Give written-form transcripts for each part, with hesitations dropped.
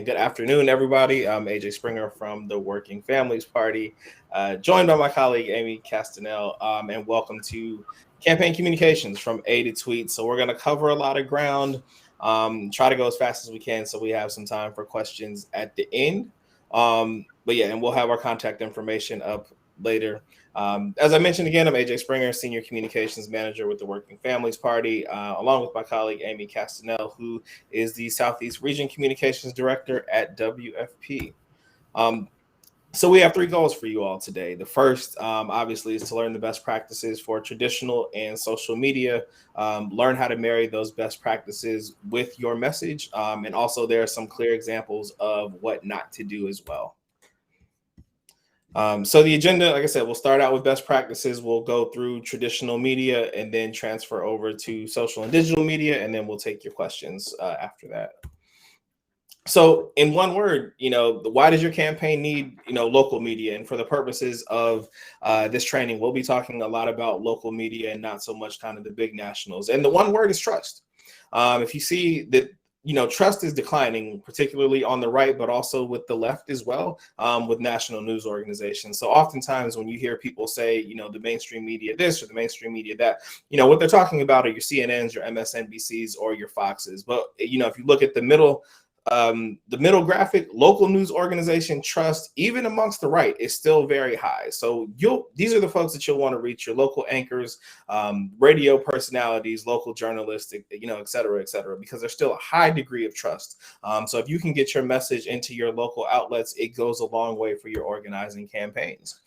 Good afternoon, everybody. I'm AJ Springer from the Working Families Party, joined by my colleague Amy Castanel, and welcome to Campaign Communications from A to Tweet. So we're going to cover a lot of ground, try to go as fast as we can so we have some time for questions at the end. But yeah, and we'll have our contact information up later. As I mentioned again, I'm AJ Springer, Senior Communications Manager with the Working Families Party, along with my colleague Amy Castanel, who is the Southeast Region Communications Director at WFP. Um, so we have three goals for you all today. The first, obviously, is to learn the best practices for traditional and social media, learn how to marry those best practices with your message, and also there are some clear examples of what not to do as well. So the agenda, like I said, we'll start out with best practices. We'll go through traditional media and then transfer over to social and digital media, and then we'll take your questions after that. So in one word, why does your campaign need, local media? And for the purposes of this training, we'll be talking a lot about local media and not so much kind of the big nationals. And the one word is trust. If you see that, trust is declining, particularly on the right, but also with the left as well, with national news organizations. So oftentimes when you hear people say, the mainstream media this or the mainstream media that, what they're talking about are your CNNs, your MSNBCs, or your Foxes. But, if you look at the middle graphic, local news organization trust, even amongst the right, is still very high. So these are the folks that you'll want to reach: your local anchors, radio personalities, local journalists, et cetera, because there's still a high degree of trust. So if you can get your message into your local outlets, it goes a long way for your organizing campaigns.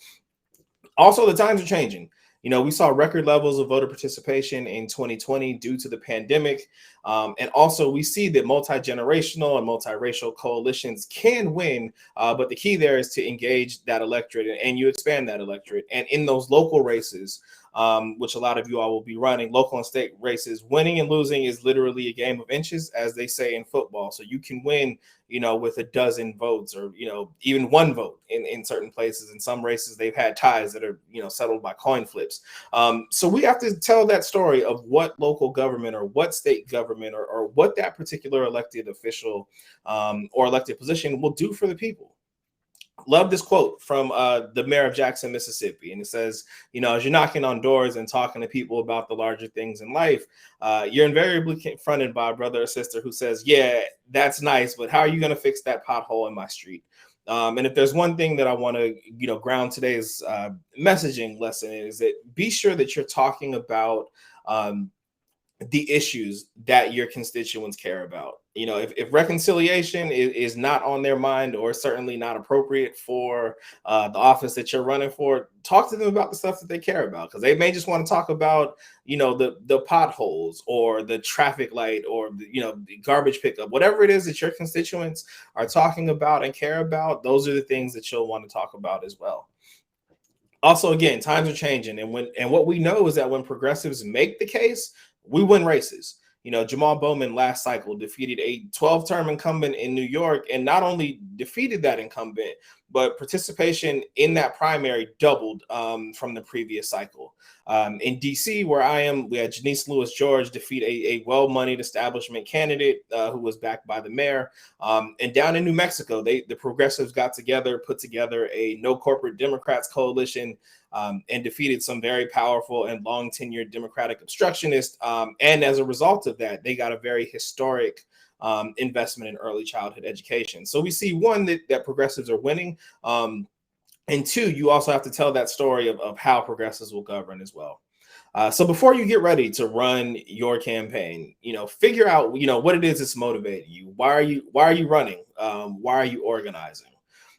Also, the times are changing. We saw record levels of voter participation in 2020 due to the pandemic. And also we see that multi-generational and multiracial coalitions can win, but the key there is to engage that electorate and you expand that electorate. And in those local races, which a lot of you all will be running, local and state races, winning and losing is literally a game of inches, as they say in football. So you can win, with a dozen votes or, even one vote in certain places. In some races, they've had ties that are, settled by coin flips. So we have to tell that story of what local government or what state government or what that particular elected official or elected position will do for the people. Love this quote from the mayor of Jackson, Mississippi. And it says, as you're knocking on doors and talking to people about the larger things in life, you're invariably confronted by a brother or sister who says, yeah, that's nice, but how are you going to fix that pothole in my street? And if there's one thing that I want to, ground today's messaging lesson is that be sure that you're talking about the issues that your constituents care about. If reconciliation is not on their mind or certainly not appropriate for the office that you're running for, talk to them about the stuff that they care about, because they may just want to talk about, the potholes or the traffic light or, the garbage pickup, whatever it is that your constituents are talking about and care about. Those are the things that you'll want to talk about as well. Also, again, times are changing. And what we know is that when progressives make the case, we win races. Jamal Bowman last cycle defeated a 12-term incumbent in New York, and not only defeated that incumbent, but participation in that primary doubled from the previous cycle. In DC, where I am, we had Janice Lewis George defeat a well-moneyed establishment candidate who was backed by the mayor. And down in New Mexico, the progressives got together, put together a No Corporate Democrats coalition, and defeated some very powerful and long-tenured Democratic obstructionists. And as a result of that, they got a very historic investment in early childhood education. So we see, one, that progressives are winning. And two, you also have to tell that story of how progressives will govern as well. So before you get ready to run your campaign, figure out, what it is that's motivating you. Why are you running? Why are you organizing?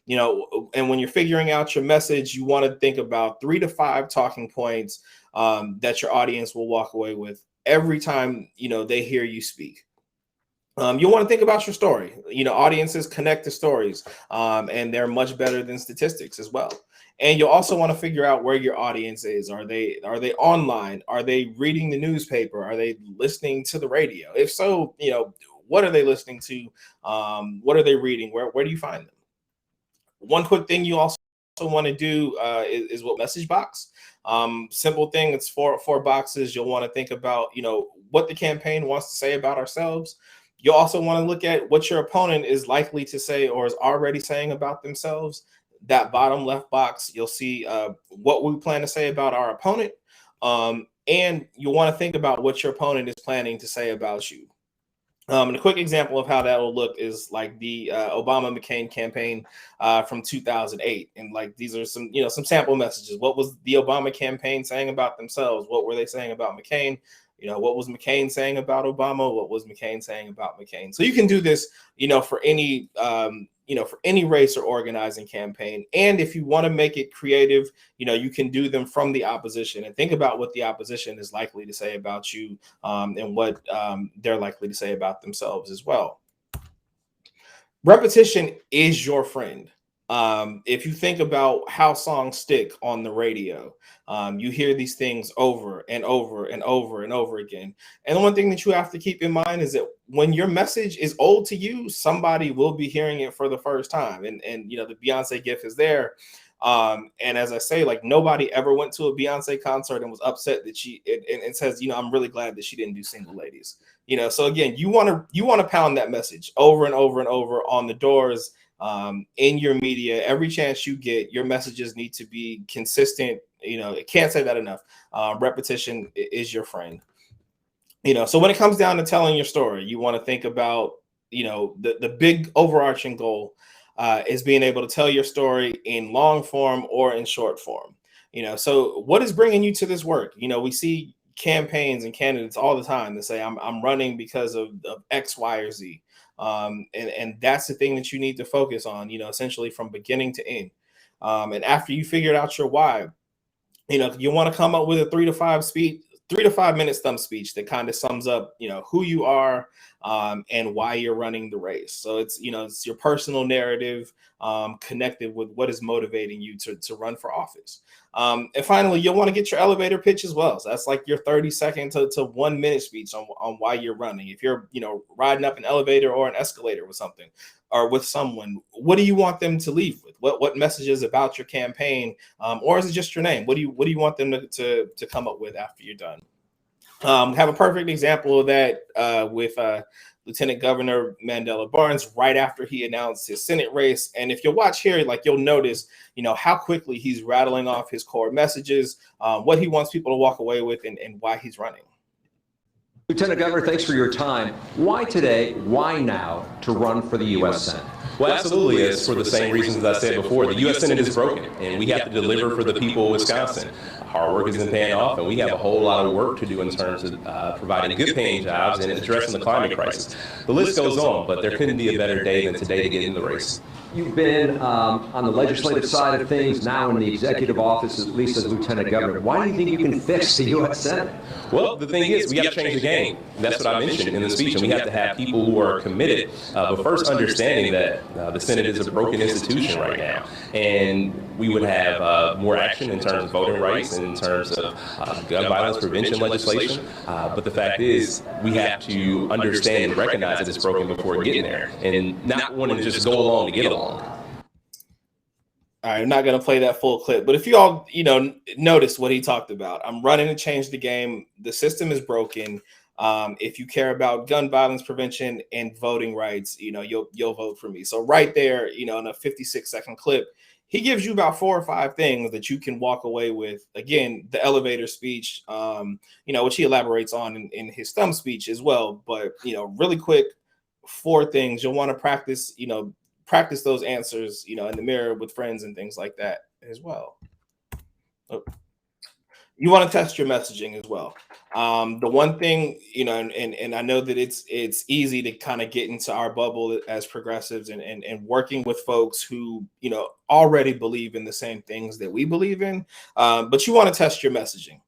And when you're figuring out your message, you want to think about 3 to 5 talking points that your audience will walk away with every time, they hear you speak. You'll want to think about your story. Audiences connect to stories, and they're much better than statistics as well. And you'll also want to figure out where your audience is. Are they online? Are they reading the newspaper? Are they listening to the radio? If so, what are they listening to? What are they reading? Where do you find them? One quick thing you also want to do is what message box. Simple thing. It's four boxes. You'll want to think about, what the campaign wants to say about ourselves. You'll also want to look at what your opponent is likely to say or is already saying about themselves. That bottom left box, you'll see what we plan to say about our opponent. And you'll want to think about what your opponent is planning to say about you. And a quick example of how that will look is like the Obama-McCain campaign from 2008. And like, these are some, some sample messages. What was the Obama campaign saying about themselves? What were they saying about McCain? What was McCain saying about Obama? What was McCain saying about McCain? So you can do this, for any, for any race or organizing campaign. And if you want to make it creative, you can do them from the opposition and think about what the opposition is likely to say about you, and what they're likely to say about themselves as well. Repetition is your friend. If you think about how songs stick on the radio, you hear these things over and over and over and over again. And the one thing that you have to keep in mind is that when your message is old to you, somebody will be hearing it for the first time. And the Beyonce gift is there. And as I say, like, nobody ever went to a Beyonce concert and was upset that and says, I'm really glad that she didn't do Single Ladies. So again, you want to pound that message over and over and over on the doors, in your media. Every chance you get, your messages need to be consistent. It can't say that enough. Repetition is your friend. So when it comes down to telling your story, you want to think about, the big overarching goal is being able to tell your story in long form or in short form. So what is bringing you to this work? We see campaigns and candidates all the time that say, I'm running because of X, Y, or Z. And that's the thing that you need to focus on, essentially from beginning to end. And after you figured out your why, you want to come up with a 3 to 5 minute stump speech that kind of sums up, who you are, and why you're running the race. So it's, it's your personal narrative, connected with what is motivating you to run for office. And finally, you'll want to get your elevator pitch as well. So that's like your 30-second to 1 minute speech on why you're running. If you're, riding up an elevator or an escalator with something or with someone, what do you want them to leave with? What messages about your campaign, or is it just your name? What do you want them to come up with after you're done? Have a perfect example of that with Lieutenant Governor Mandela Barnes right after he announced his Senate race. And if you'll watch here, like, you'll notice, how quickly he's rattling off his core messages, what he wants people to walk away with, and why he's running. Lieutenant Governor, thanks for your time. Why today, why now to run for the U.S. Senate? Well, absolutely, it's for the same reasons as I said before. The U.S. Senate is broken, and we have to deliver for the people of Wisconsin. Hard work isn't paying off, and we have a whole lot of work to do in terms of providing good-paying jobs and addressing the climate crisis. The list goes on, but there couldn't be a better day than today to get in the race. You've been on the legislative side of things, now in the executive office, at least as Lieutenant Governor. Why do you think you can fix the U.S. Senate? Well, the thing is, we have to change the game. That's what I mentioned in the speech, and we have to have people who are committed, but first understanding that the Senate is a broken institution right now, and we would have more action in terms of voting rights, in terms of gun violence prevention legislation, but the fact is, we have to understand and recognize that it's broken before getting there, and not wanting to just go along to get along. All right, I'm not going to play that full clip, but if you all, notice what he talked about, I'm running to change the game. The system is broken. If you care about gun violence prevention and voting rights, you'll vote for me. So right there, in a 56-second clip, he gives you about 4 or 5 things that you can walk away with. Again, the elevator speech, which he elaborates on in his stump speech as well. But, really quick, 4 things you'll want to practice those answers, in the mirror with friends and things like that as well. You want to test your messaging as well. The one thing, and I know that it's easy to kind of get into our bubble as progressives and working with folks who, already believe in the same things that we believe in, but you want to test your messaging.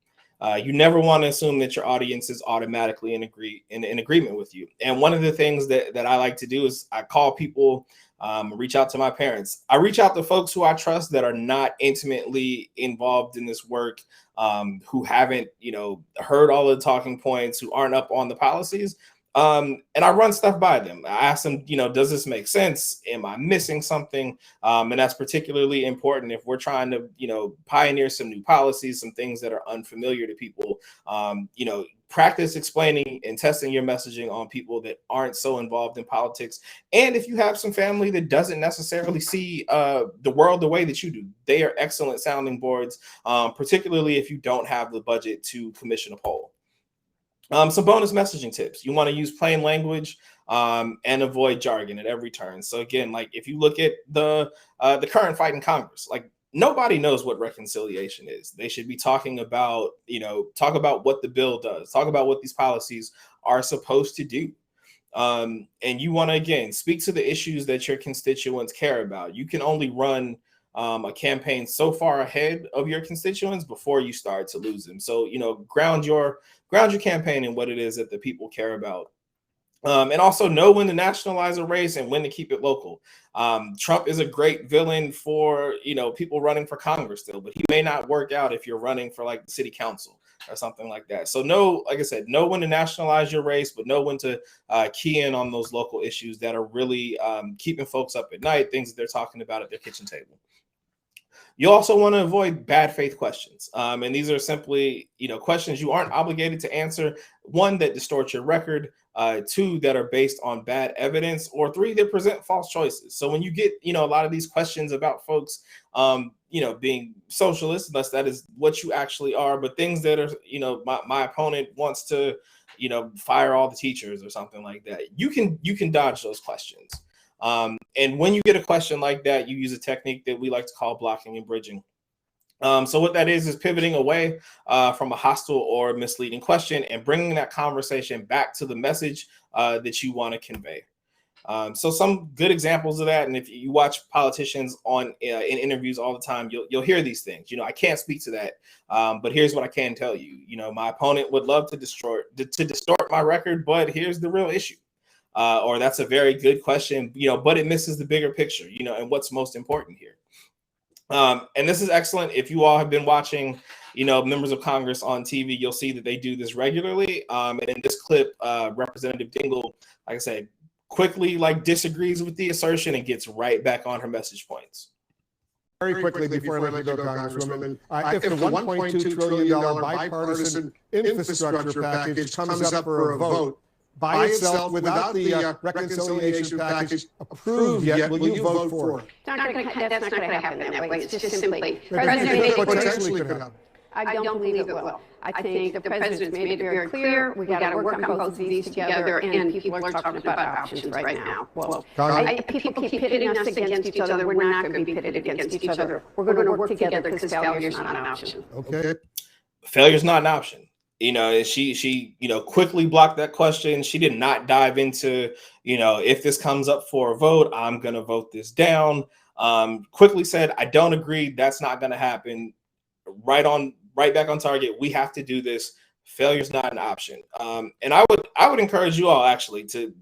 You never want to assume that your audience is automatically in agreement with you. And one of the things that I like to do is I call people, reach out to my parents. I reach out to folks who I trust that are not intimately involved in this work, who haven't, heard all the talking points, who aren't up on the policies. And I run stuff by them. I ask them, does this make sense? Am I missing something? And that's particularly important if we're trying to, pioneer some new policies, some things that are unfamiliar to people. Practice explaining and testing your messaging on people that aren't so involved in politics. And if you have some family that doesn't necessarily see the world the way that you do, they are excellent sounding boards, particularly if you don't have the budget to commission a poll. Some bonus messaging tips. You want to use plain language and avoid jargon at every turn. So again, like if you look at the current fight in Congress, like nobody knows what reconciliation is. They should be talking about, talk about what the bill does, talk about what these policies are supposed to do. And you want to, again, speak to the issues that your constituents care about. You can only run a campaign so far ahead of your constituents before you start to lose them. So, ground your campaign in what it is that the people care about. And also know when to nationalize a race and when to keep it local. Trump is a great villain for, people running for Congress still, but he may not work out if you're running for like the city council or something like that. So like I said, know when to nationalize your race, but know when to key in on those local issues that are really keeping folks up at night, things that they're talking about at their kitchen table. You also want to avoid bad faith questions. And these are simply, questions you aren't obligated to answer. One, that distort your record. Two, that are based on bad evidence. Or three, that present false choices. So when you get, a lot of these questions about folks, being socialists, unless that is what you actually are, but things that are, my opponent wants to, fire all the teachers or something like that. You can dodge those questions. And when you get a question like that, you use a technique that we like to call blocking and bridging. So what that is pivoting away from a hostile or misleading question and bringing that conversation back to the message that you want to convey. So some good examples of that, and if you watch politicians in interviews all the time, you'll hear these things. I can't speak to that, but here's what I can tell you. My opponent would love to distort my record, but here's the real issue. Or that's a very good question, but it misses the bigger picture, and what's most important here. And this is excellent. If you all have been watching, members of Congress on TV, you'll see that they do this regularly. And in this clip, Representative Dingell, like I said, quickly disagrees with the assertion and gets right back on her message points. Very quickly before I let you go, Congresswoman, if the $1.2 trillion bipartisan infrastructure package comes up for a vote, by itself, without the reconciliation package approved yet, will you vote for it? That's not going to happen that way. It's just simply, potentially could happen. I don't believe it will. I think the president's made it very clear. We got to work on both of these together, and people are talking about options right now. Well, people keep pitting us against each other. We're not going to be pitted against each other. We're going to work together because failure is not an option. Okay. Failure is not an option. She quickly blocked that question. She did not dive into, if this comes up for a vote, I'm going to vote this down. Quickly said, I don't agree. That's not going to happen. Right back on target. We have to do this. Failure is not an option. And I would encourage you all actually to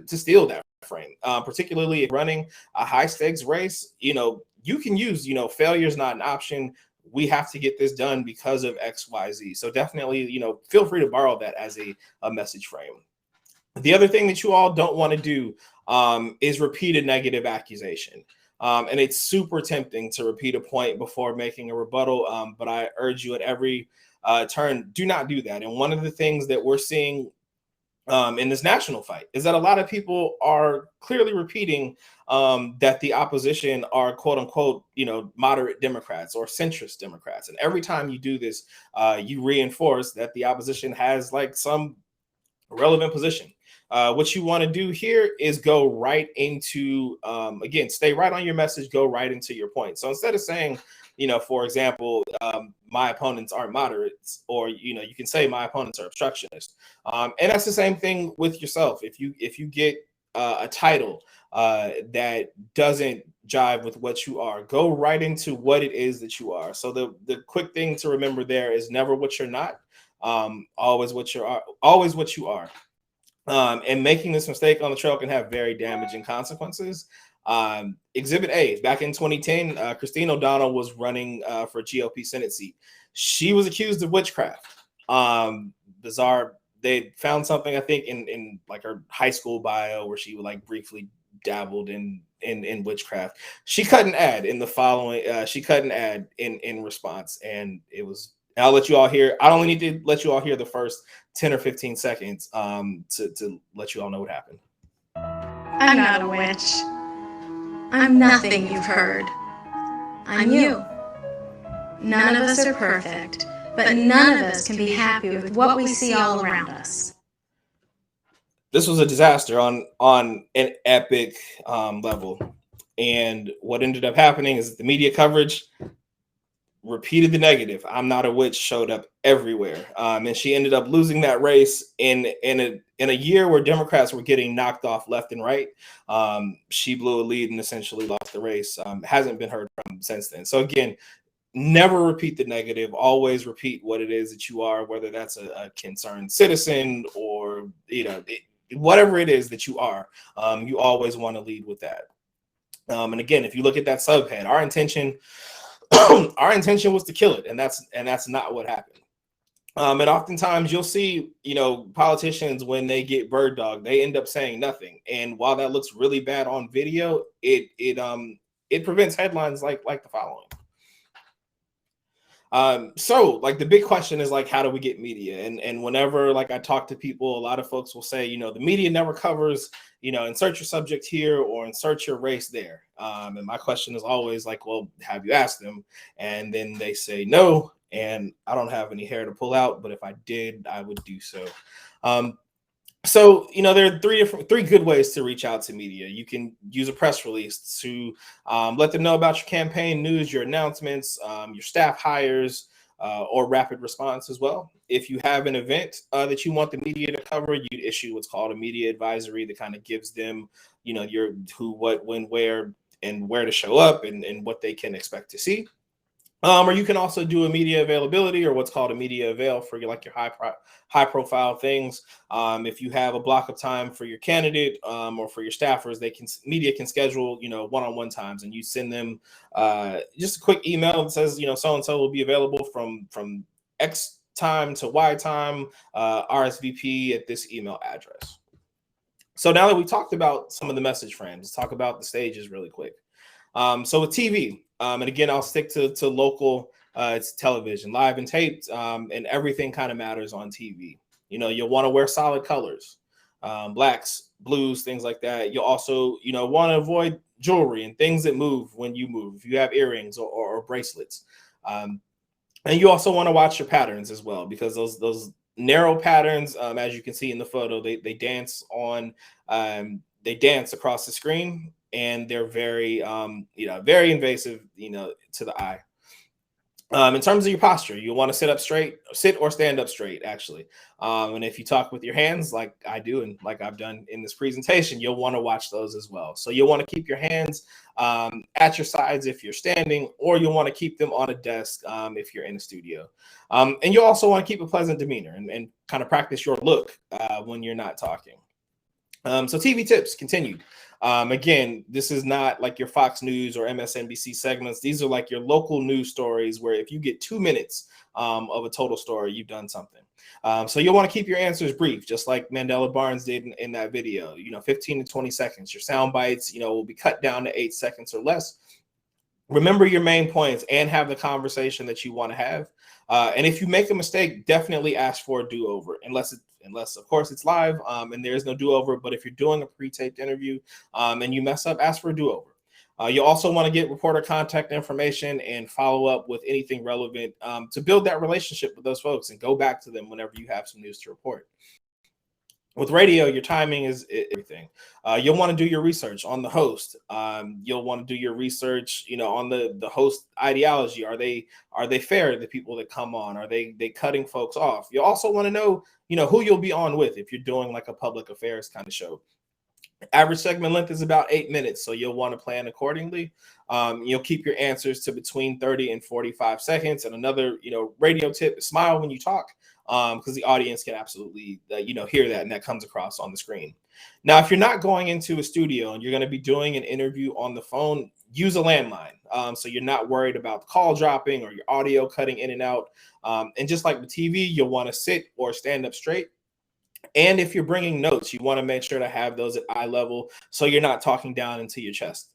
steal that frame, particularly if running a high stakes race. You can use, failure is not an option. We have to get this done because of X, Y, Z. So definitely, feel free to borrow that as a message frame. The other thing that you all don't want to do is repeat a negative accusation. And it's super tempting to repeat a point before making a rebuttal. But I urge you at every turn, do not do that. And one of the things that we're seeing in this national fight is that a lot of people are clearly repeating that the opposition are quote unquote, moderate Democrats or centrist Democrats. And every time you do this, you reinforce that the opposition has some relevant position. What you want to do here is go right into, again, stay right on your message, go right into your point. So instead of saying, for example, my opponents aren't moderates, or, you can say my opponents are obstructionists. And that's the same thing with yourself. If you get a title that doesn't jive with what you are, go right into what it is that you are. So the quick thing to remember there is never what you're not, always what you are. And making this mistake on the trail can have very damaging consequences. Exhibit A, back in 2010, Christine O'Donnell was running for GOP Senate seat. She was accused of witchcraft. Bizarre they found something, I think, in like her high school bio where she like briefly dabbled in witchcraft. She cut an ad in the following. She cut an ad in response, and it was. I'll let you all hear. I only need to let you all hear the first 10 or 15 seconds to let you all know what happened. I'm not a witch. I'm nothing you've heard. I'm you. None of us are perfect, but none of us can be happy with what we see all around us. This was a disaster on an epic level. And what ended up happening is the media coverage repeated the negative. I'm not a witch showed up everywhere. And she ended up losing that race in a year where Democrats were getting knocked off left and right. She blew a lead and essentially lost the race. Hasn't been heard from since then. So again, never repeat the negative. Always repeat what it is that you are, whether that's a concerned citizen or, whatever it is that you are. You always want to lead with that. And again, if you look at that subhead, our intention was to kill it, and that's not what happened. And oftentimes you'll see, politicians when they get bird dog, they end up saying nothing. And while that looks really bad on video, it prevents headlines like the following. So like the big question is like, how do we get media? And whenever like I talk to people, a lot of folks will say, the media never covers, insert your subject here or insert your race there. And my question is always like, well, have you asked them? And then they say no, and I don't have any hair to pull out, but if I did, I would do so. So, there are three good ways to reach out to media. You can use a press release to let them know about your campaign news, your announcements, your staff hires, or rapid response as well. If you have an event that you want the media to cover, you'd issue what's called a media advisory that kind of gives them, your who, what, when, where, and where to show up and what they can expect to see. Or you can also do a media availability or what's called a media avail for your high profile things. If you have a block of time for your candidate or for your staffers, media can schedule, one-on-one times, and you send them just a quick email that says, so-and-so will be available from X time to Y time, RSVP at this email address. So now that we talked about some of the message frames, let's talk about the stages really quick. So with TV, and again, I'll stick to local, it's television, live and taped, and everything kind of matters on TV. You'll want to wear solid colors, blacks, blues, things like that. You'll also, want to avoid jewelry and things that move when you move. If you have earrings or bracelets, and you also want to watch your patterns as well, because those narrow patterns, as you can see in the photo, they dance on, they dance across the screen. And they're very, very invasive, to the eye. In terms of your posture, you want to sit or stand up straight, actually. And if you talk with your hands, like I do, and like I've done in this presentation, you'll want to watch those as well. So you'll want to keep your hands at your sides if you're standing, or you'll want to keep them on a desk if you're in a studio. And you'll also want to keep a pleasant demeanor and kind of practice your look when you're not talking. So TV tips continued. Again, this is not like your Fox News or MSNBC segments. These are like your local news stories where if you get 2 minutes of a total story, you've done something. So you'll want to keep your answers brief, just like Mandela Barnes did in that video, 15 to 20 seconds. Your sound bites, will be cut down to 8 seconds or less. Remember your main points and have the conversation that you want to have. And if you make a mistake, definitely ask for a do-over, unless of course it's live and there is no do-over. But if you're doing a pre-taped interview and you mess up, ask for a do-over. You also want to get reporter contact information and follow up with anything relevant to build that relationship with those folks and go back to them whenever you have some news to report. With radio, your timing is everything. You'll want to do your research on the host. You'll want to do your research, on the host ideology. Are they fair to the people that come on? Are they cutting folks off? You also want to know, who you'll be on with if you're doing like a public affairs kind of show. Average segment length is about 8 minutes, so you'll want to plan accordingly. You'll keep your answers to between 30 and 45 seconds. And another, radio tip is smile when you talk. Because the audience can absolutely, hear that, and that comes across on the screen. Now, if you're not going into a studio and you're going to be doing an interview on the phone, use a landline. So you're not worried about the call dropping or your audio cutting in and out. And just like with TV, you'll want to sit or stand up straight. And if you're bringing notes, you want to make sure to have those at eye level so you're not talking down into your chest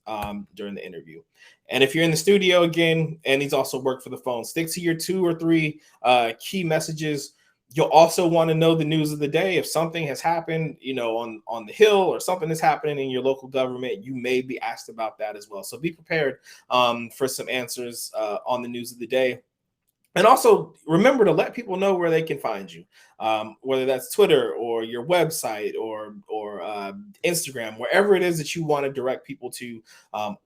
during the interview. And if you're in the studio again, and these also work for the phone, stick to your 2 or 3 key messages. You'll also want to know the news of the day. If something has happened, on the Hill, or something is happening in your local government, you may be asked about that as well. So be prepared for some answers on the news of the day. And also remember to let people know where they can find you, whether that's Twitter or your website or Instagram, wherever it is that you want to direct people to.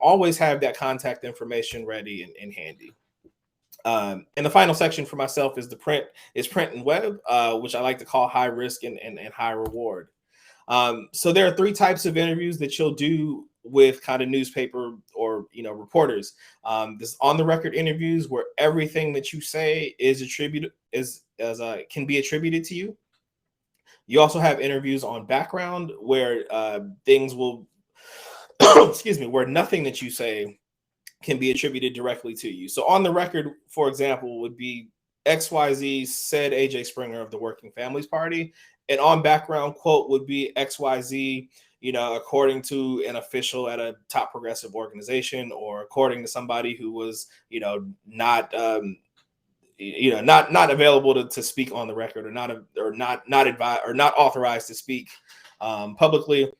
Always have that contact information ready and handy. And the final section for myself is print and web, which I like to call high risk and high reward. So there are 3 types of interviews that you'll do with kind of newspaper or reporters. This on the record interviews where everything that you say is can be attributed to you. You also have interviews on background where things will excuse me, where nothing that you say can be attributed directly to you. So on the record, for example, would be XYZ said AJ Springer of the Working Families Party. And on background quote would be XYZ, according to an official at a top progressive organization, or according to somebody who was, not available to speak on the record, or not advised or not authorized to speak publicly.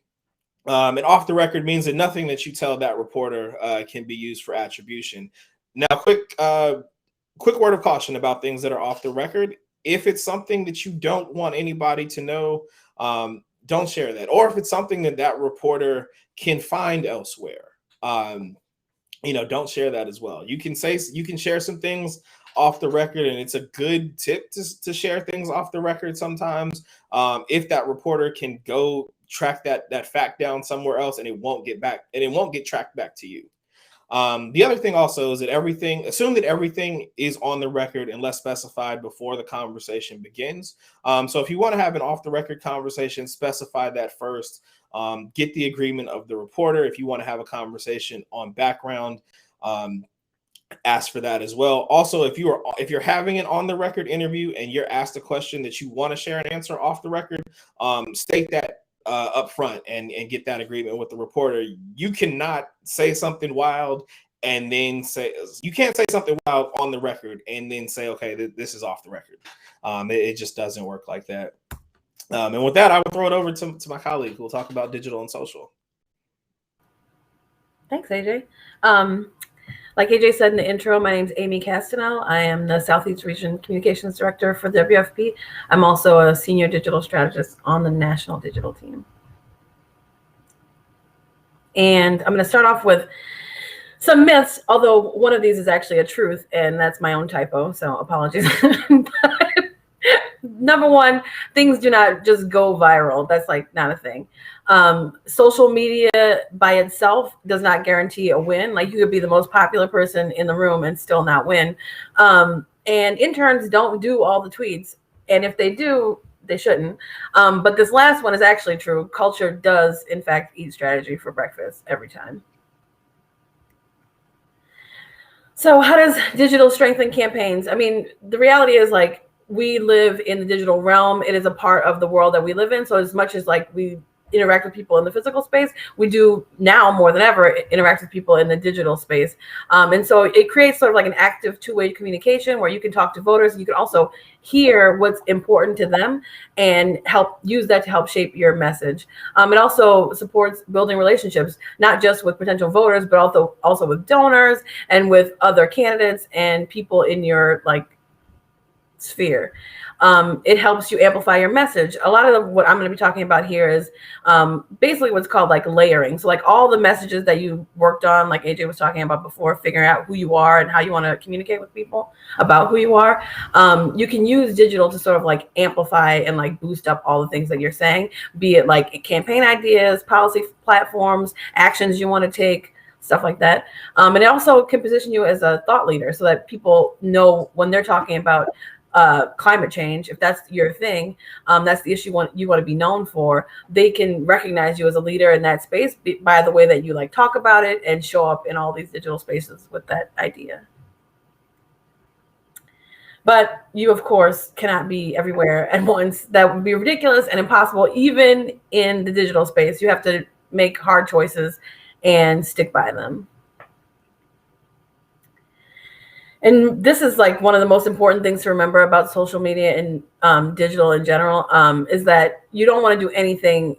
And off the record means that nothing that you tell that reporter can be used for attribution. Now, quick word of caution about things that are off the record. If it's something that you don't want anybody to know, don't share that. Or if it's something that reporter can find elsewhere, don't share that as well. You can share some things off the record, and it's a good tip to share things off the record sometimes. If that reporter can go track that fact down somewhere else, and it won't get tracked back to you. The other thing also is that assume that everything is on the record unless specified before the conversation begins. So if you want to have an off the record conversation, specify that first. Get the agreement of the reporter. If you want to have a conversation on background, ask for that as well. Also, if you're having an on the record interview and you're asked a question that you want to share an answer off the record, state that up front and get that agreement with the reporter. You cannot say something wild and then you can't say something wild on the record and then say, okay, this is off the record. It just doesn't work like that. And with that, I will throw it over to my colleague who will talk about digital and social. Thanks, AJ. Like AJ said in the intro, my name is Amy Castanel. I am the Southeast Region Communications Director for WFP. I'm also a Senior Digital Strategist on the National Digital Team. And I'm going to start off with some myths, although one of these is actually a truth, and that's my own typo, so apologies. Number 1, things do not just go viral. That's not a thing. Social media by itself does not guarantee a win. You could be the most popular person in the room and still not win. And interns don't do all the tweets. And if they do, they shouldn't. But this last one is actually true. Culture does, in fact, eat strategy for breakfast every time. So how does digital strengthen campaigns? I mean, the reality is we live in the digital realm. It is a part of the world that we live in. So as much as we interact with people in the physical space, we do now more than ever interact with people in the digital space. And so it creates sort of an active 2-way communication where you can talk to voters. You can also hear what's important to them and use that to help shape your message. It also supports building relationships, not just with potential voters, but also with donors and with other candidates and people in your sphere. It helps you amplify your message. A lot of what I'm going to be talking about here is basically what's called layering. So all the messages that you worked on, like AJ was talking about before, figuring out who you are and how you want to communicate with people about who you are. You can use digital to sort of amplify and boost up all the things that you're saying, be it campaign ideas, policy platforms, actions you want to take, stuff like that. And it also can position you as a thought leader so that people know when they're talking about climate change, if that's your thing, that's the issue you want to be known for, they can recognize you as a leader in that space by the way that you talk about it and show up in all these digital spaces with that idea. But you, of course, cannot be everywhere at once. That would be ridiculous and impossible, even in the digital space. You have to make hard choices and stick by them. And this is like one of the most important things to remember about social media and digital in general, is that you don't want to do anything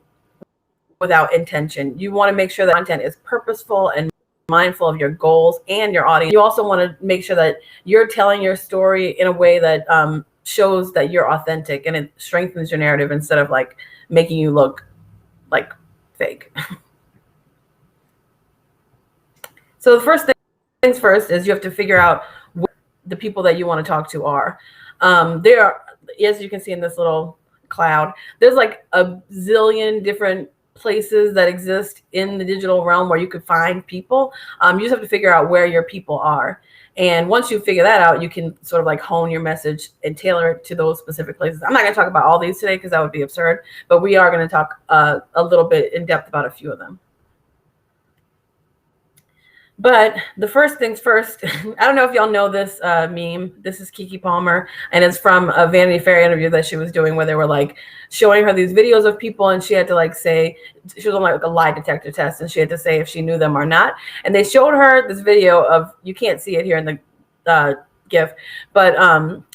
without intention. You want to make sure that content is purposeful and mindful of your goals and your audience. You also want to make sure that you're telling your story in a way that shows that you're authentic, and it strengthens your narrative instead of like making you look like fake. So the first things first is you have to figure out what the people that you want to talk to are. There are, as you can see in this little cloud, there's like a zillion different places that exist in the digital realm where you could find people. You just have to figure out where your people are. And once you figure that out, you can sort of like hone your message and tailor it to those specific places. I'm not going to talk about all these today because that would be absurd, but we are going to talk a little bit in depth about a few of them. But the first things first, I don't know if y'all know this meme. This is Keke Palmer, and it's from a Vanity Fair interview that she was doing where they were like showing her these videos of people, and she had to like say, she was on like a lie detector test, and she had to say if she knew them or not. And they showed her this video of, you can't see it here in the GIF, but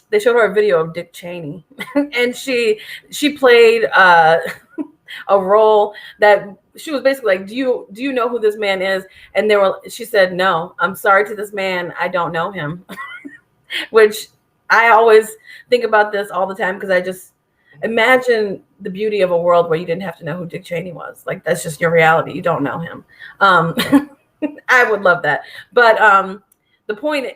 they showed her a video of Dick Cheney, and she played a role that she was basically like, do you know who this man is? And she said, no, I'm sorry to this man, I don't know him. Which I always think about this all the time, because I just imagine the beauty of a world where you didn't have to know who Dick Cheney was. Like, that's just your reality. You don't know him. I would love that. But the point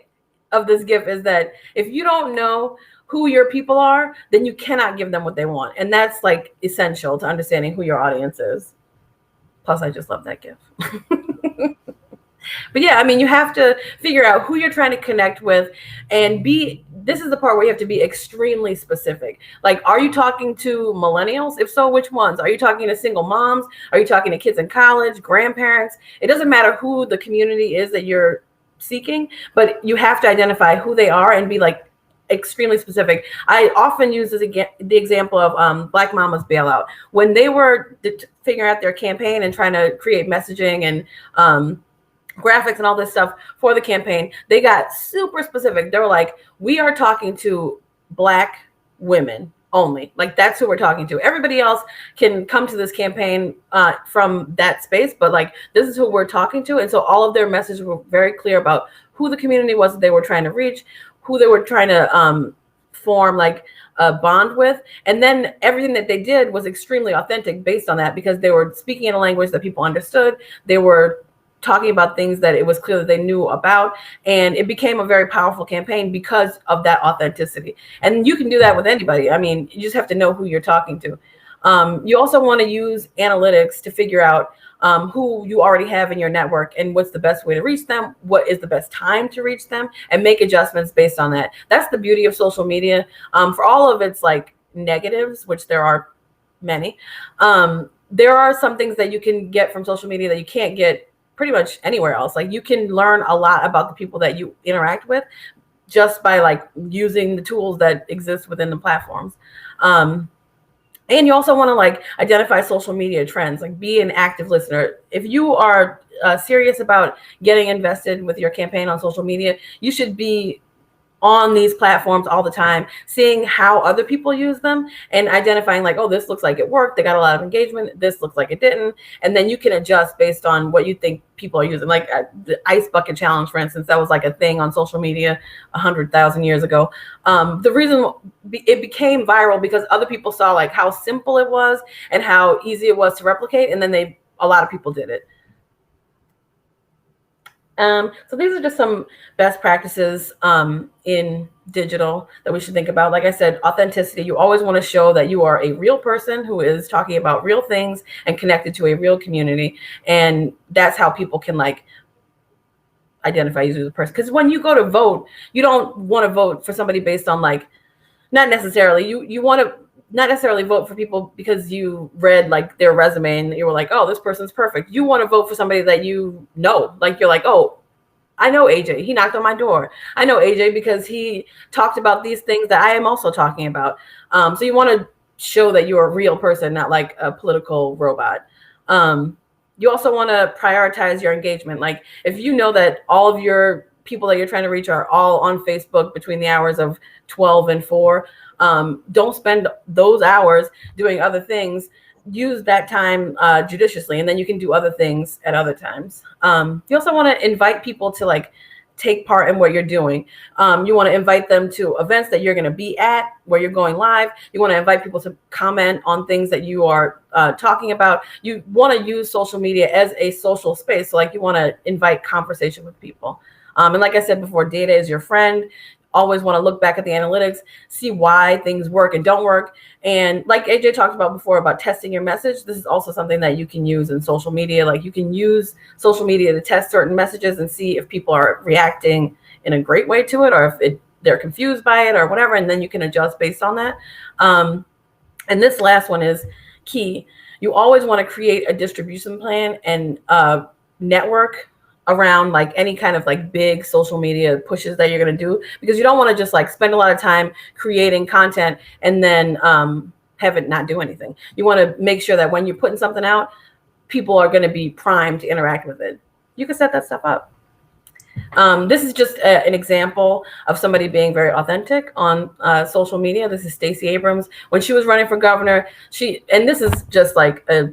of this GIF is that if you don't know who your people are, then you cannot give them what they want. And that's like essential to understanding who your audience is. Plus, I just love that GIF. But yeah, I mean, you have to figure out who you're trying to connect with, and this is the part where you have to be extremely specific. Like, are you talking to millennials? If so, which ones? Are you talking to single moms? Are you talking to kids in college, grandparents? It doesn't matter who the community is that you're seeking, but you have to identify who they are and be like extremely specific. I often use the example of Black Mama's Bailout. When they were figuring out their campaign and trying to create messaging and graphics and all this stuff for the campaign, they got super specific. They were like, we are talking to Black women only. Like, that's who we're talking to. Everybody else can come to this campaign from that space, but like, this is who we're talking to. And so all of their messages were very clear about who the community was that they were trying to reach, who they were trying to form like a bond with. And then everything that they did was extremely authentic based on that, because they were speaking in a language that people understood. They were talking about things that it was clear that they knew about. And it became a very powerful campaign because of that authenticity. And you can do that with anybody. I mean, you just have to know who you're talking to. You also want to use analytics to figure out who you already have in your network and what's the best way to reach them, what is the best time to reach them, and make adjustments based on that. That's the beauty of social media. For all of its like negatives, which there are many, there are some things that you can get from social media that you can't get pretty much anywhere else. Like, you can learn a lot about the people that you interact with just by like using the tools that exist within the platforms. And you also want to like identify social media trends, like be an active listener. If you are serious about getting invested with your campaign on social media, you should be on these platforms all the time, seeing how other people use them and identifying like, oh, this looks like it worked. They got a lot of engagement. This looks like it didn't. And then you can adjust based on what you think people are using. Like the ice bucket challenge, for instance, that was like a thing on social media 100,000 years ago. The reason it became viral because other people saw like how simple it was and how easy it was to replicate. And then a lot of people did it. So these are just some best practices in digital that we should think about. Like I said, authenticity. You always want to show that you are a real person who is talking about real things and connected to a real community. And that's how people can like identify you as a person. Because when you go to vote, you don't want to vote for somebody based on like, not necessarily, you want to not necessarily vote for people because you read like their resume and you were like, oh, this person's perfect. You want to vote for somebody that you know, like you're like, oh, I know AJ. He knocked on my door. I know AJ because he talked about these things that I am also talking about. So you want to show that you're a real person, not like a political robot. You also want to prioritize your engagement. Like if you know that all of your people that you're trying to reach are all on Facebook between the hours of 12 and 4, don't spend those hours doing other things. Use that time judiciously, and then you can do other things at other times. You also want to invite people to like take part in what you're doing. You want to invite them to events that you're going to be at, where you're going live. You want to invite people to comment on things that you are talking about. You want to use social media as a social space. So like you want to invite conversation with people. And like I said before, data is your friend. Always want to look back at the analytics, see why things work and don't work. And like AJ talked about before about testing your message, this is also something that you can use in social media. Like you can use social media to test certain messages and see if people are reacting in a great way to it, or if they're confused by it or whatever. And then you can adjust based on that. And this last one is key. You always want to create a distribution plan and network around like any kind of like big social media pushes that you're going to do, because you don't want to just like spend a lot of time creating content and then have it not do anything. You want to make sure that when you're putting something out, people are going to be primed to interact with it. You can set that stuff up. This is just an example of somebody being very authentic on social media. This is Stacey Abrams. When she was running for governor, and this is just like a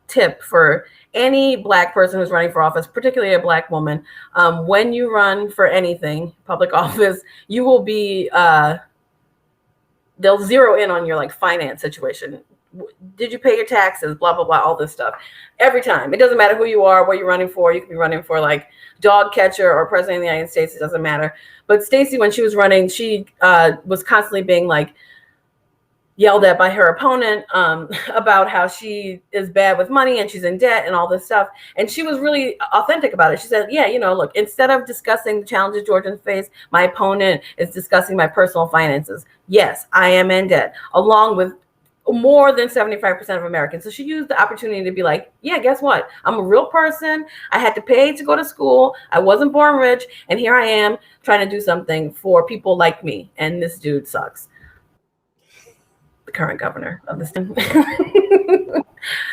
tip for any Black person who's running for office, particularly a Black woman, when you run for anything, public office, you will be, they'll zero in on your like finance situation. Did you pay your taxes? Blah, blah, blah, all this stuff. Every time. It doesn't matter who you are, what you're running for. You can be running for like dog catcher or president of the United States. It doesn't matter. But Stacey, when she was running, she was constantly being like, yelled at by her opponent about how she is bad with money and she's in debt and all this stuff. And she was really authentic about it. She said, yeah, you know, look, instead of discussing the challenges Georgians face, my opponent is discussing my personal finances. Yes, I am in debt, along with more than 75% of Americans. So she used the opportunity to be like, yeah, guess what? I'm a real person. I had to pay to go to school. I wasn't born rich. And here I am trying to do something for people like me. And this dude sucks. The current governor of the state.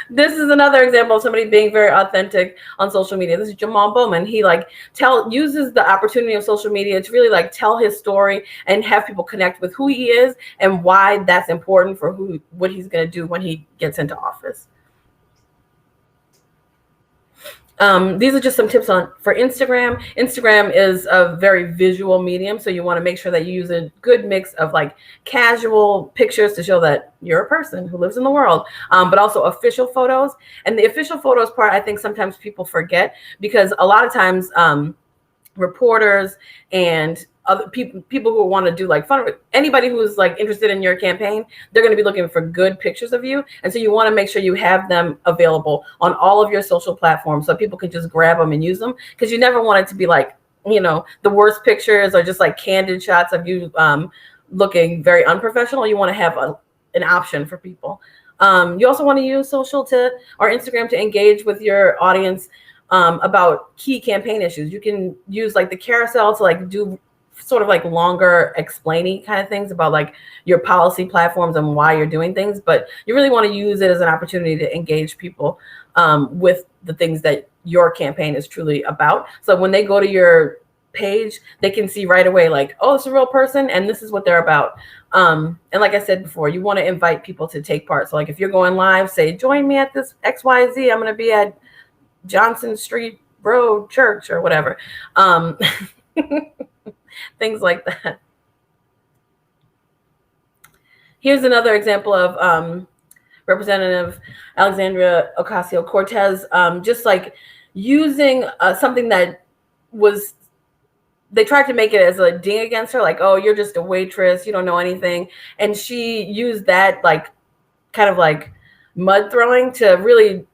This is another example of somebody being very authentic on social media. This is Jamal Bowman. He like uses the opportunity of social media to really like tell his story and have people connect with who he is and why that's important for what he's going to do when he gets into office. These are just some tips for Instagram. Instagram is a very visual medium, so you want to make sure that you use a good mix of like casual pictures to show that you're a person who lives in the world, but also official photos. And the official photos part, I think sometimes people forget, because a lot of times reporters and other people who want to do like fun, anybody who's like interested in your campaign, they're going to be looking for good pictures of you. And so you want to make sure you have them available on all of your social platforms so people can just grab them and use them, because you never want it to be like, you know, the worst pictures or just like candid shots of you looking very unprofessional. You want to have an option for people. You also want to use social or Instagram to engage with your audience about key campaign issues. You can use like the carousel to like do sort of like longer explaining kind of things about like your policy platforms and why you're doing things, but you really want to use it as an opportunity to engage people with the things that your campaign is truly about. So when they go to your page, they can see right away like, oh, it's a real person and this is what they're about. And like I said before, you want to invite people to take part. So like if you're going live, say, join me at this XYZ, I'm going to be at Johnson Street Road Church or whatever. Things like that. Here's another example of Representative Alexandria Ocasio-Cortez just like using something that was, they tried to make it as a ding against her, like, oh, you're just a waitress, you don't know anything. And she used that like kind of like mud throwing to really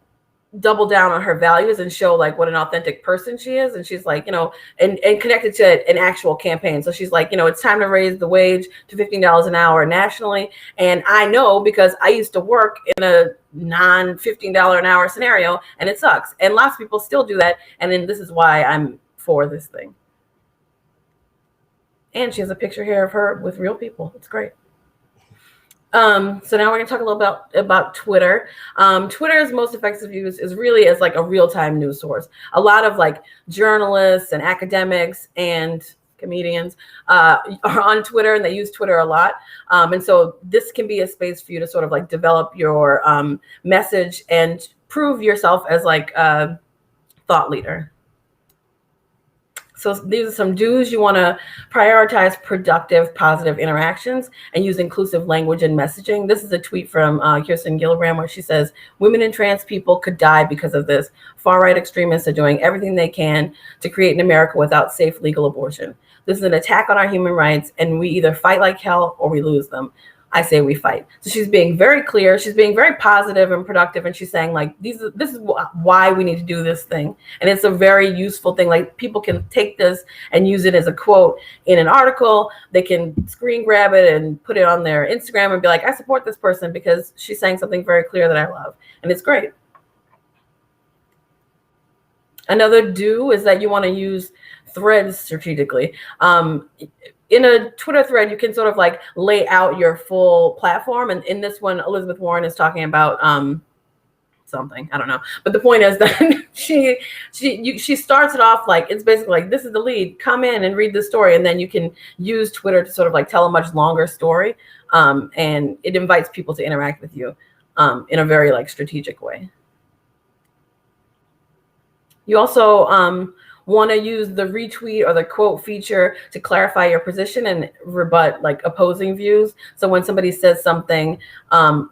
double down on her values and show like what an authentic person she is. And she's like, you know, and connected to an actual campaign. So she's like, you know, it's time to raise the wage to $15 an hour nationally. And I know because I used to work in a non-$15 an hour scenario and it sucks. And lots of people still do that. And then this is why I'm for this thing. And she has a picture here of her with real people. It's great. So now we're going to talk a little about Twitter. Twitter's most effective use is really as like a real-time news source. A lot of like journalists and academics and comedians are on Twitter, and they use Twitter a lot. And so this can be a space for you to sort of like develop your message and prove yourself as like a thought leader. So these are some do's. You want to prioritize productive, positive interactions and use inclusive language and messaging. This is a tweet from Kirsten Gillibrand where she says, women and trans people could die because of this. Far-right extremists are doing everything they can to create an America without safe legal abortion. This is an attack on our human rights, and we either fight like hell or we lose them. I say we fight. So she's being very clear. She's being very positive and productive. And she's saying like, this is why we need to do this thing. And it's a very useful thing. Like people can take this and use it as a quote in an article. They can screen grab it and put it on their Instagram and be like, I support this person because she's saying something very clear that I love. And it's great. Another do is that you want to use threads strategically. In a Twitter thread, you can sort of like lay out your full platform. And in this one, Elizabeth Warren is talking about something, I don't know. But the point is that she starts it off like, it's basically like, this is the lead, come in and read the story. And then you can use Twitter to sort of like tell a much longer story. And it invites people to interact with you in a very like strategic way. You also want to use the retweet or the quote feature to clarify your position and rebut like opposing views. So when somebody says something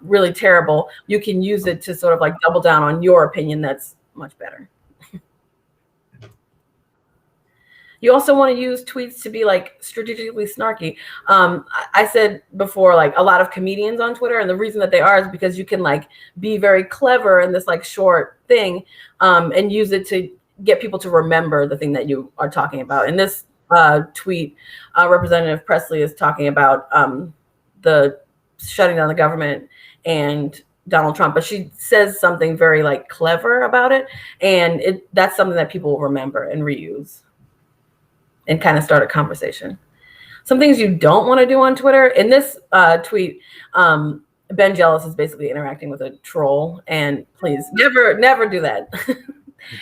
really terrible, you can use it to sort of like double down on your opinion that's much better. You also want to use tweets to be like strategically snarky. I said before, like a lot of comedians on Twitter, and the reason that they are is because you can like be very clever in this like short thing and use it to get people to remember the thing that you are talking about. In this tweet, Representative Presley is talking about the shutting down the government and Donald Trump, but she says something very like clever about it. And that's something that people will remember and reuse and kind of start a conversation. Some things you don't want to do on Twitter. In this tweet, Ben Jealous is basically interacting with a troll, and please never do that.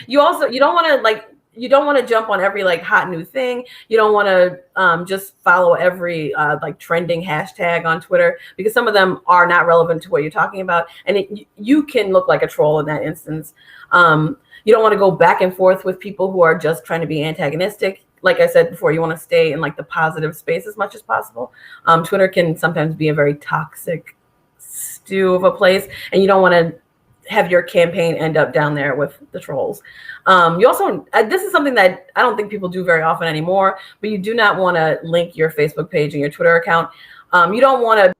You don't want to jump on every like hot new thing. You don't want to just follow every like trending hashtag on Twitter, because some of them are not relevant to what you're talking about, and you can look like a troll in that instance. You don't want to go back and forth with people who are just trying to be antagonistic. Like I said before, you want to stay in like the positive space as much as possible. Twitter can sometimes be a very toxic stew of a place, and you don't want to have your campaign end up down there with the trolls. You also, this is something that I don't think people do very often anymore, but you do not want to link your Facebook page and your Twitter account. You don't want to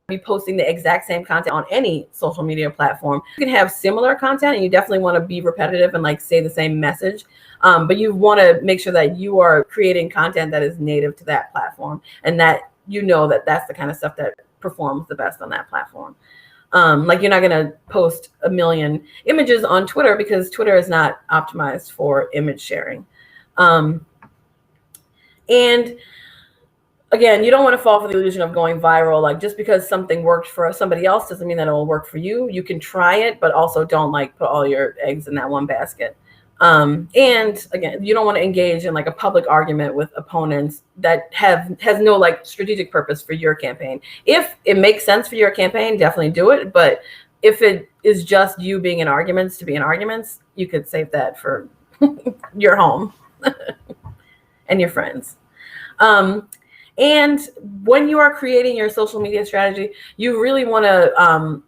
be posting the exact same content on any social media platform. You can have similar content, and you definitely want to be repetitive and like say the same message. But you want to make sure that you are creating content that is native to that platform, and that you know that that's the kind of stuff that performs the best on that platform. Like you're not going to post 1 million images on Twitter because Twitter is not optimized for image sharing. And again, you don't want to fall for the illusion of going viral. Like just because something worked for somebody else doesn't mean that it will work for you. You can try it, but also don't like put all your eggs in that one basket. And again, you don't want to engage in like a public argument with opponents that has no like strategic purpose for your campaign. If it makes sense for your campaign, definitely do it. But if it is just you being in arguments to be in arguments, you could save that for your home and your friends. And when you are creating your social media strategy, you really want to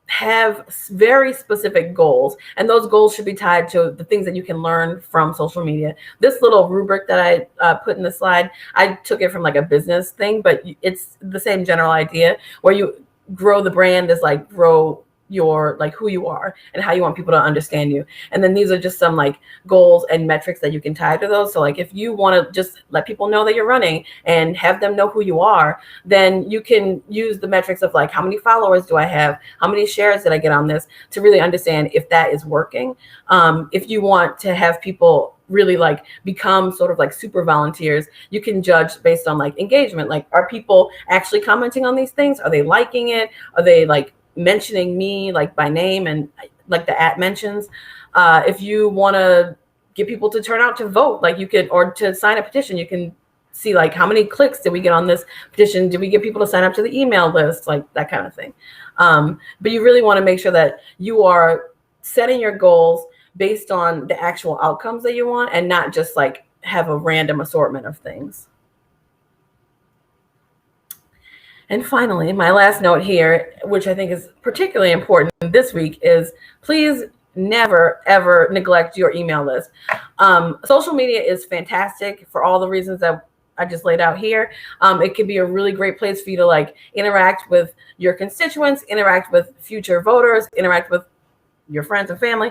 have very specific goals, and those goals should be tied to the things that you can learn from social media. This little rubric that I put in the slide, I took it from like a business thing, but it's the same general idea where you grow the brand is like grow your like who you are and how you want people to understand you. And then these are just some like goals and metrics that you can tie to those. So like if you want to just let people know that you're running and have them know who you are, then you can use the metrics of like how many followers do I have, how many shares did I get on this, to really understand if that is working. If you want to have people really like become sort of like super volunteers. You can judge based on like engagement. Like, are people actually commenting on these things? Are they liking it? Are they like mentioning me like by name and like the @ mentions? If you want to get people to turn out to vote, like you could, or to sign a petition, you can see like how many clicks did we get on this petition? Did we get people to sign up to the email list? Like that kind of thing. But you really want to make sure that you are setting your goals based on the actual outcomes that you want, and not just like have a random assortment of things. And finally, my last note here, which I think is particularly important this week, is please never, ever neglect your email list. Social media is fantastic for all the reasons that I just laid out here. It can be a really great place for you to like interact with your constituents, interact with future voters, interact with your friends and family,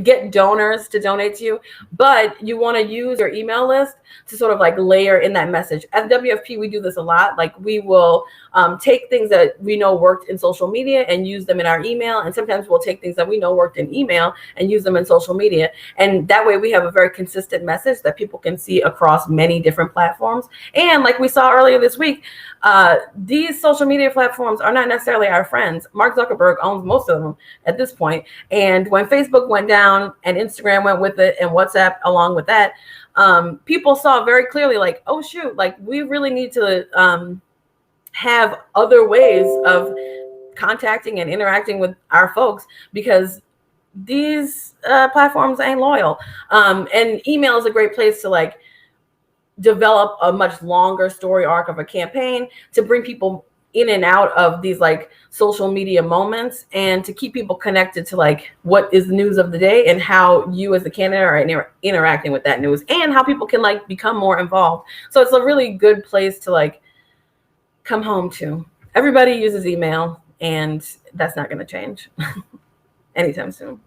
get donors to donate to you, but you want to use your email list to sort of like layer in that message. At WFP, we do this a lot. Like we will take things that we know worked in social media and use them in our email. And sometimes we'll take things that we know worked in email and use them in social media. And that way we have a very consistent message that people can see across many different platforms. And like we saw earlier this week, these social media platforms are not necessarily our friends. Mark Zuckerberg owns most of them at this point. And when Facebook went down and Instagram went with it and WhatsApp along with that, people saw very clearly like, oh shoot, like we really need to have other ways of contacting and interacting with our folks, because these platforms ain't loyal. And email is a great place to like develop a much longer story arc of a campaign, to bring people in and out of these like social media moments, and to keep people connected to like what is the news of the day and how you as the candidate are interacting with that news, and how people can like become more involved. So it's a really good place to like come home to. Everybody uses email, and that's not going to change anytime soon.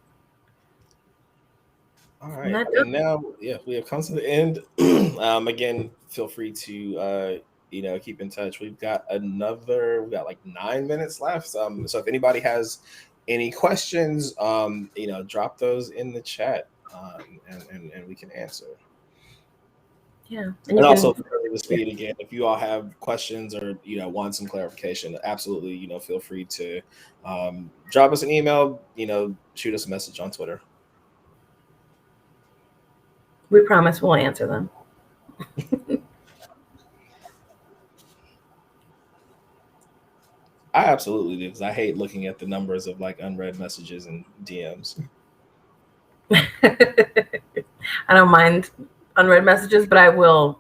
All right, and now, yeah, we have come to the end. Again, feel free to keep in touch. We got like 9 minutes left. So if anybody has any questions, drop those in the chat, and we can answer. Yeah, and also for the speed again, if you all have questions or want some clarification, absolutely, feel free to drop us an email. Shoot us a message on Twitter. We promise we'll answer them. I absolutely do, because I hate looking at the numbers of like unread messages and DMs. I don't mind unread messages, but I will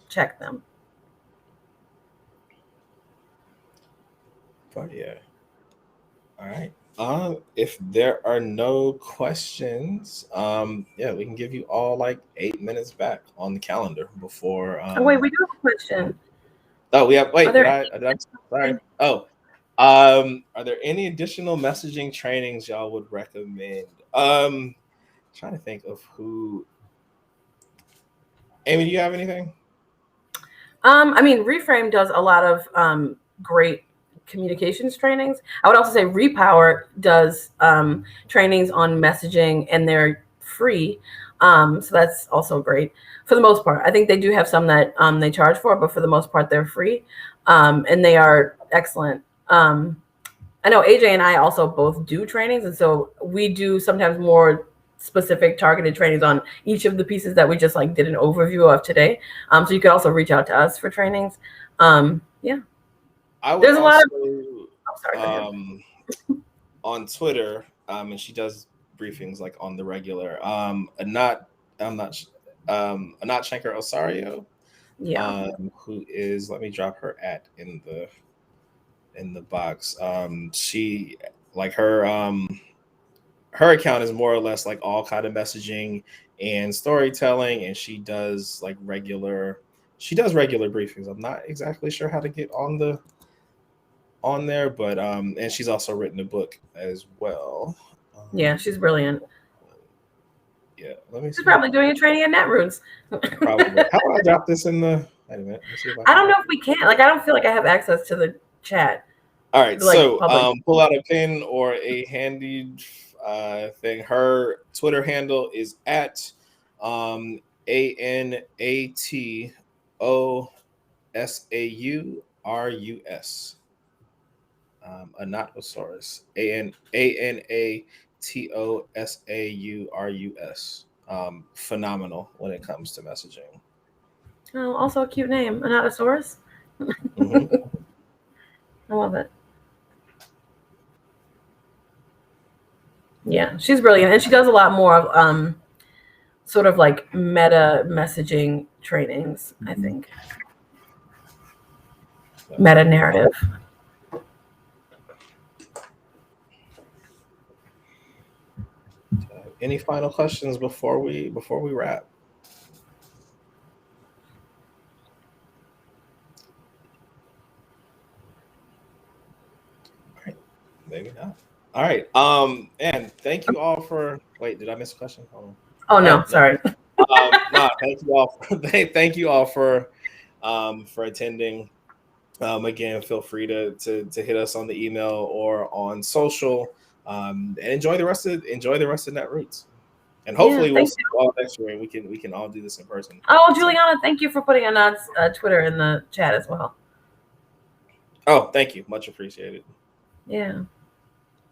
check them. But yeah. All right. If there are no questions, we can give you all like 8 minutes back on the calendar before. Oh wait, we do have a question. Oh, we have. Wait, sorry. Oh, are there any additional messaging trainings y'all would recommend? Trying to think of who. Amy, do you have anything? I mean, Reframe does a lot of great communications trainings. I would also say Repower does trainings on messaging, and they're free. So that's also great for the most part. I think they do have some that they charge for, but for the most part, they're free. And they are excellent. I know AJ and I also both do trainings. And so we do sometimes more specific targeted trainings on each of the pieces that we just like did an overview of today. So you could also reach out to us for trainings. Yeah. There's a lot of on Twitter, and she does briefings like on the regular. Anat Shankar Osario, who is, let me drop her in the box. She like her account is more or less like all kind of messaging and storytelling, and she does regular briefings. I'm not exactly sure how to get on there, but and she's also written a book as well. Yeah, she's brilliant. Yeah, let me see. She's probably doing a training at Netroots. Probably. How do I drop this in the? Wait a minute. Let's see if I don't know if we can. I don't feel like I have access to the chat. All right, so pull out a pen or a handy thing. Her Twitter handle is at Anatosaurus. Anatosaurus. Anatosaurus. Phenomenal when it comes to messaging. Oh, also a cute name, Anatosaurus. Mm-hmm. I love it. Yeah, she's brilliant, and she does a lot more of sort of like meta messaging trainings. I think meta narrative. Any final questions before we wrap? All right, maybe not. All right. And thank you all for. Wait, did I miss a question? Oh no, sorry. No, thank you all. Thank you all for attending. Again, feel free to hit us on the email or on social. And enjoy the rest of Netroots. And hopefully we'll see you all next year and we can all do this in person. Oh, Juliana, thank you for putting Anand's Twitter in the chat as well. Oh, thank you. Much appreciated. Yeah.